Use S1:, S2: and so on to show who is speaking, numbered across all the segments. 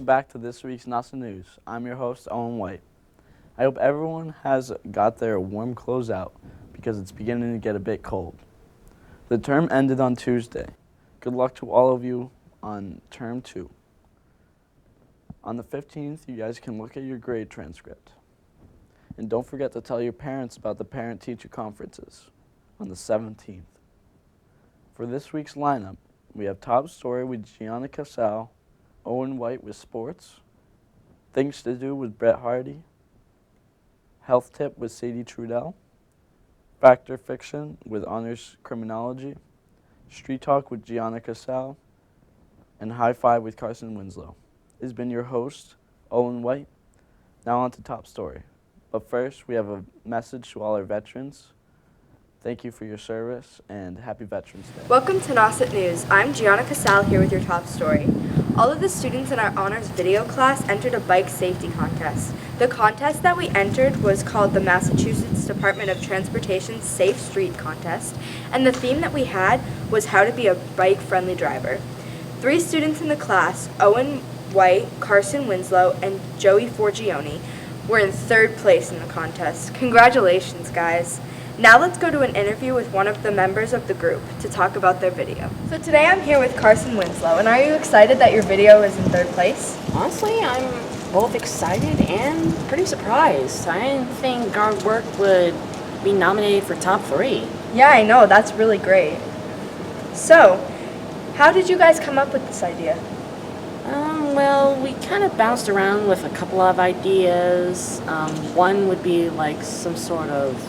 S1: welcome back to this week's Nauset News. I'm your host, Owen White. I hope everyone has got their warm clothes out because it's beginning to get a bit cold. The term ended on Tuesday. Good luck to all of you on term 2. On the 15th, you guys can look at your grade transcript. And don't forget to tell your parents about the parent-teacher conferences on the 17th. For this week's lineup, we have Top Story with Giana Casale, Owen White with sports, Things to Do with Brett Hardy, Health Tip with Sadie Trudel, Fact or Fiction with Honors Criminology, Street Talk with Giana Casale, and High Five with Carson Winslow. It has been your host, Owen White. Now on to Top Story. But first, we have a message to all our veterans. Thank you for your service, and happy Veterans Day.
S2: Welcome to Nauset News. I'm Giana Casale here with your top story. All of the students in our honors video class entered a bike safety contest. The contest that we entered was called the Massachusetts Department of Transportation Safe Street Contest, and the theme that we had was how to be a bike-friendly driver. 3 students in the class, Owen White, Carson Winslow, and Joey Forgione, were in 3rd place in the contest. Congratulations, guys. Now let's go to an interview with one of the members of the group to talk about their video. So today I'm here with Carson Winslow, and are you excited that your video is in 3rd place?
S3: Honestly, I'm both excited and pretty surprised. I didn't think our work would be nominated for top 3.
S2: Yeah, I know, that's really great. So, how did you guys come up with this idea?
S3: Well, we kind of bounced around with a couple of ideas. One would be like some sort of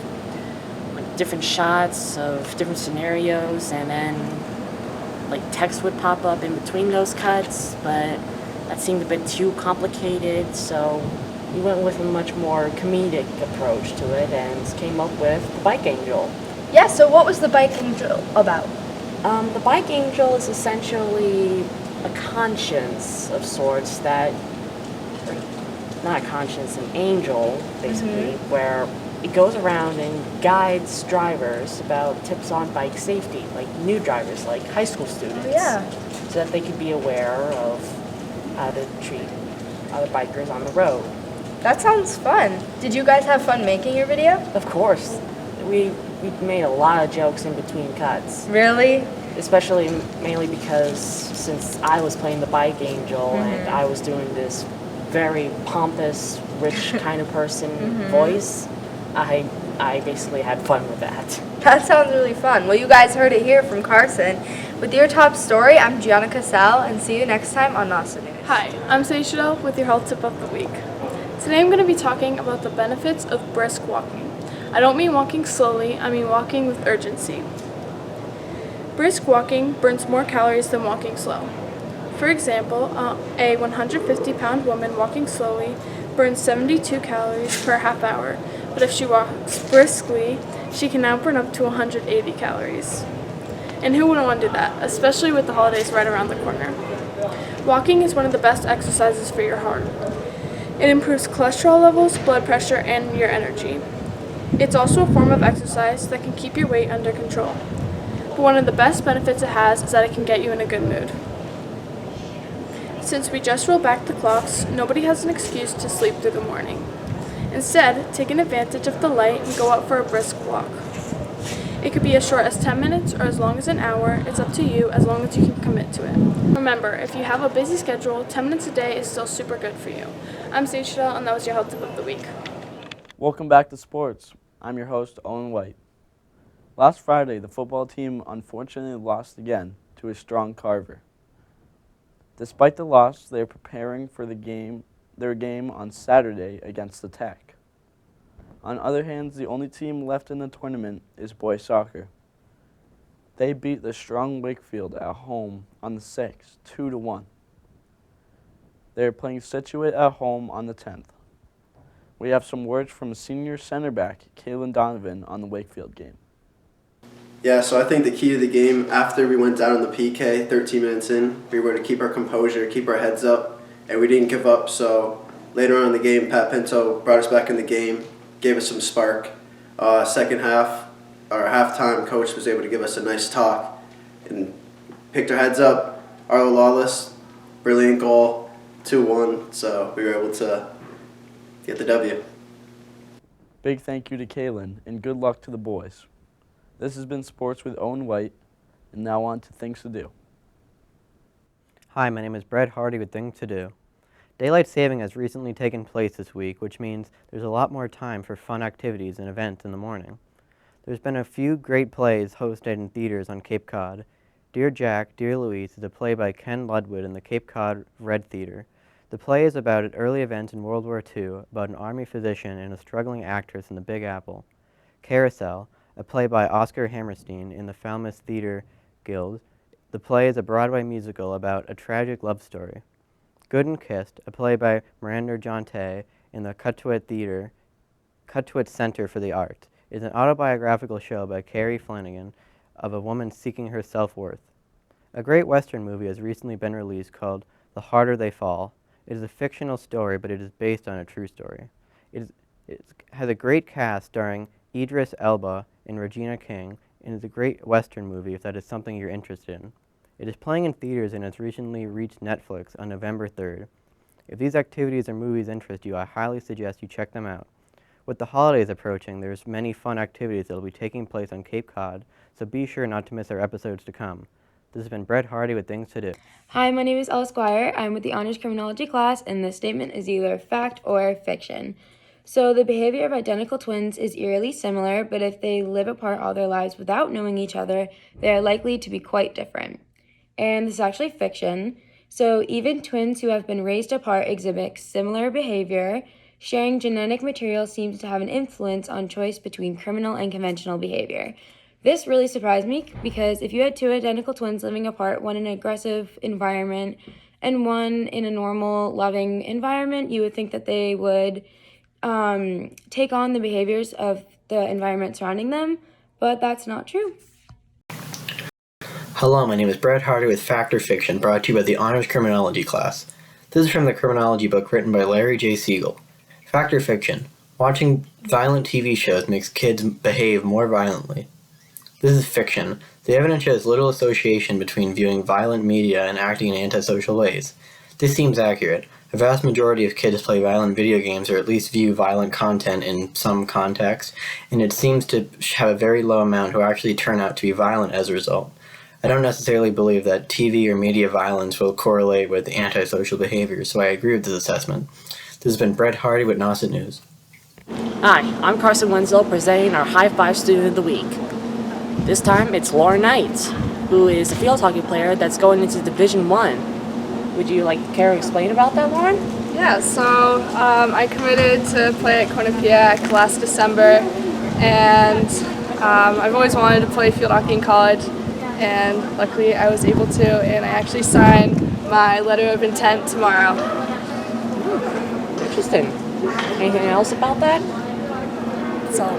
S3: different shots of different scenarios, and then like text would pop up in between those cuts, but that seemed a bit too complicated, so we went with a much more comedic approach to it and came up with the Bike Angel.
S2: Yeah, so what was the Bike Angel about?
S3: The Bike Angel is essentially a conscience of sorts that, not a conscience, an angel, basically, where it goes around and guides drivers about tips on bike safety, like new drivers, like high school students.
S2: Yeah.
S3: So that they can be aware of how to treat other bikers on the road.
S2: That sounds fun. Did you guys have fun making your video?
S3: Of course. We made a lot of jokes in between cuts.
S2: Really?
S3: Especially mainly because since I was playing the Bike Angel and I was doing this very pompous, rich kind of person voice, I basically had fun with that.
S2: That sounds really fun. Well, you guys heard it here from Carson. With your top story, I'm Giana Casale, and see you next time on Nauset News.
S4: Hi, I'm Sadie Trudel with your health tip of the week. Today I'm going to be talking about the benefits of brisk walking. I don't mean walking slowly, I mean walking with urgency. Brisk walking burns more calories than walking slow. For example, a 150-pound woman walking slowly burns 72 calories per half hour, but if she walks briskly, she can now burn up to 180 calories. And who wouldn't want to do that, especially with the holidays right around the corner? Walking is one of the best exercises for your heart. It improves cholesterol levels, blood pressure, and your energy. It's also a form of exercise that can keep your weight under control. But one of the best benefits it has is that it can get you in a good mood. Since we just rolled back the clocks, nobody has an excuse to sleep through the morning. Instead, take an advantage of the light and go out for a brisk walk. It could be as short as 10 minutes or as long as an hour. It's up to you as long as you can commit to it. Remember, if you have a busy schedule, 10 minutes a day is still super good for you. I'm Sadie Trudel, and that was your health tip of the week.
S1: Welcome back to sports. I'm your host, Owen White. Last Friday, the football team unfortunately lost again to a strong Carver. Despite the loss, they are preparing for their game on Saturday against the Tech. On the other hand, the only team left in the tournament is boys soccer. They beat the strong Wakefield at home on the 6th, 2-1. They are playing Situate at home on the 10th. We have some words from senior center back Kalen Donovan on the Wakefield game.
S5: Yeah, so I think the key to the game, after we went down on the PK, 13 minutes in, we were to keep our composure, keep our heads up, and we didn't give up. So later on in the game, Pat Pinto brought us back in the game, gave us some spark. Second half, our halftime coach was able to give us a nice talk and picked our heads up. Arlo Lawless, brilliant goal. 2-1, so we were able to get the W.
S1: Big thank you to Kaylin, and good luck to the boys. This has been Sports with Owen White, and now on to Things to Do.
S6: Hi, my name is Brett Hardy with Things to Do. Daylight saving has recently taken place this week, which means there's a lot more time for fun activities and events in the morning. There's been a few great plays hosted in theaters on Cape Cod. Dear Jack, Dear Louise is a play by Ken Ludwig in the Cape Cod Red Theater. The play is about early events in World War II, about an army physician and a struggling actress in the Big Apple. Carousel, a play by Oscar Hammerstein in the Falmouth Theater Guild. The play is a Broadway musical about a tragic love story. Good and Kissed, a play by Miranda Jonte in the Cuttuit Center for the Arts, is an autobiographical show by Carrie Flanagan of a woman seeking her self-worth. A great Western movie has recently been released called The Harder They Fall. It is a fictional story, but it is based on a true story. It has a great cast starring Idris Elba and Regina King, and is a great Western movie if that is something you're interested in. It is playing in theaters and has recently reached Netflix on November 3rd. If these activities or movies interest you, I highly suggest you check them out. With the holidays approaching, there's many fun activities that will be taking place on Cape Cod, so be sure not to miss our episodes to come. This has been Brett Hardy with Things to Do.
S2: Hi, my name is Ella Squire. I'm with the Honors Criminology class, and this statement is either fact or fiction. So the behavior of identical twins is eerily similar, but if they live apart all their lives without knowing each other, they are likely to be quite different. And this is actually fiction. So even twins who have been raised apart exhibit similar behavior. Sharing genetic material seems to have an influence on choice between criminal and conventional behavior. This really surprised me because if you had two identical twins living apart, one in an aggressive environment and one in a normal, loving environment, you would think that they would take on the behaviors of the environment surrounding them, but that's not true.
S6: Hello, my name is Brett Hardy with Fact or Fiction, brought to you by the Honors Criminology class. This is from the criminology book written by Larry J. Siegel. Fact or Fiction: watching violent TV shows makes kids behave more violently. This is fiction. The evidence shows little association between viewing violent media and acting in antisocial ways. This seems accurate. A vast majority of kids play violent video games or at least view violent content in some context, and it seems to have a very low amount who actually turn out to be violent as a result. I don't necessarily believe that TV or media violence will correlate with antisocial behavior, so I agree with this assessment. This has been Brett Hardy with Nauset News.
S3: Hi, I'm Carson Wenzel, presenting our High Five Student of the Week. This time it's Lauren Knight, who is a field hockey player that's going into Division I. Would you care to explain about that, Lauren?
S4: Yeah, so I committed to play at Quinnipiac last December, and I've always wanted to play field hockey in college, and luckily I was able to, and I actually signed my letter of intent tomorrow.
S3: Interesting. Anything else about that?
S4: That's all.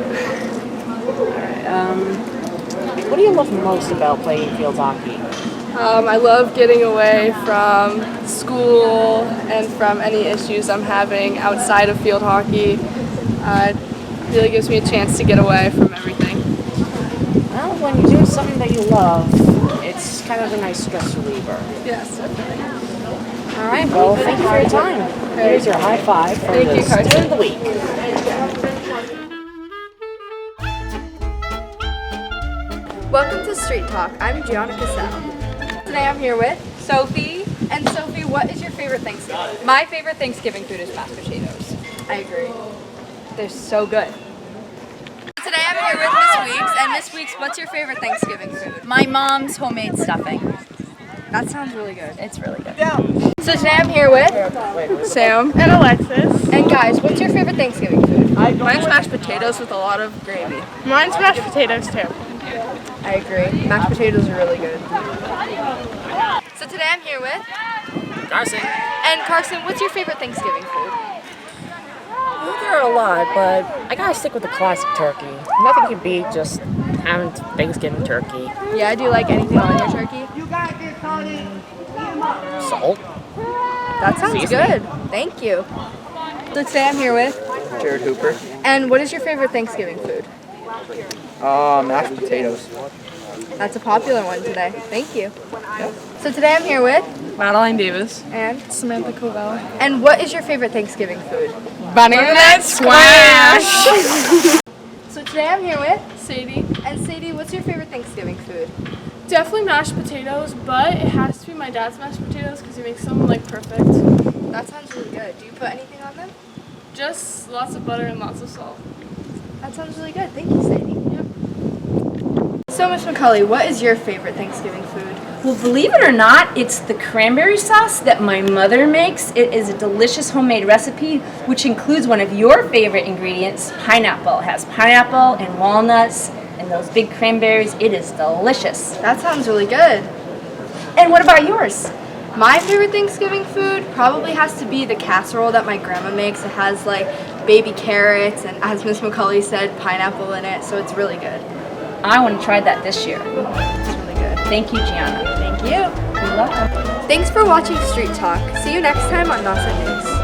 S3: What do you love most about playing field hockey?
S4: I love getting away from school and from any issues I'm having outside of field hockey. It really gives me a chance to get away from everything.
S3: Well, when you do something that you love, it's kind of a nice stress reliever.
S4: Yes.
S3: All right, well, thank you for your time. Here's your high five for the Student of the Week.
S2: Welcome to Street Talk. I'm Giana Casale. Today I'm here with Sophie. And Sophie, what is your favorite Thanksgiving?
S7: My favorite Thanksgiving food is mashed potatoes.
S2: I agree.
S7: They're so good.
S2: Today I'm here with Miss Weeks. And Miss Weeks, what's your favorite Thanksgiving food?
S7: My mom's homemade stuffing.
S2: That sounds really good.
S7: It's really good.
S2: So today I'm here with
S4: Sam and Alexis.
S2: And guys, what's your favorite Thanksgiving food?
S4: Mine's mashed potatoes with a lot of gravy. Mine's mashed potatoes too.
S2: I agree. Mashed potatoes are really good. So today I'm here with
S3: Carson.
S2: And Carson, what's your favorite Thanksgiving food?
S3: Well, there are a lot, but I gotta stick with the classic turkey. Nothing can beat just having Thanksgiving turkey.
S2: Yeah, do you like anything on your turkey?
S3: Salt.
S2: That sounds good. Thank you. So today I'm here with
S8: Jared Hooper.
S2: And what is your favorite Thanksgiving food?
S8: Mashed potatoes.
S2: That's a popular one today. Thank you. So today I'm here with
S8: Madeline Davis.
S2: And
S4: Samantha Covell.
S2: And what is your favorite Thanksgiving food?
S8: Butternut squash.
S2: So today I'm here with
S4: Sadie.
S2: And Sadie, what's your favorite Thanksgiving food?
S4: Definitely mashed potatoes, but it has to be my dad's mashed potatoes because he makes them like perfect.
S2: That sounds really good. Do you put anything on them?
S4: Just lots of butter and lots of salt.
S2: That sounds really good. Thank you, Sadie. So, Miss McCulley, what is your favorite Thanksgiving food?
S9: Well, believe it or not, it's the cranberry sauce that my mother makes. It is a delicious homemade recipe, which includes one of your favorite ingredients, pineapple. It has pineapple and walnuts and those big cranberries. It is delicious.
S2: That sounds really good.
S9: And what about yours?
S2: My favorite Thanksgiving food probably has to be the casserole that my grandma makes. It has like baby carrots and, as Miss McCulley said, pineapple in it, so it's really good.
S9: I want to try that this year.
S2: It's really good.
S9: Thank you, Gianna.
S2: Thank you.
S9: You're welcome.
S2: Thanks for watching Street Talk. See you next time on Nauset News.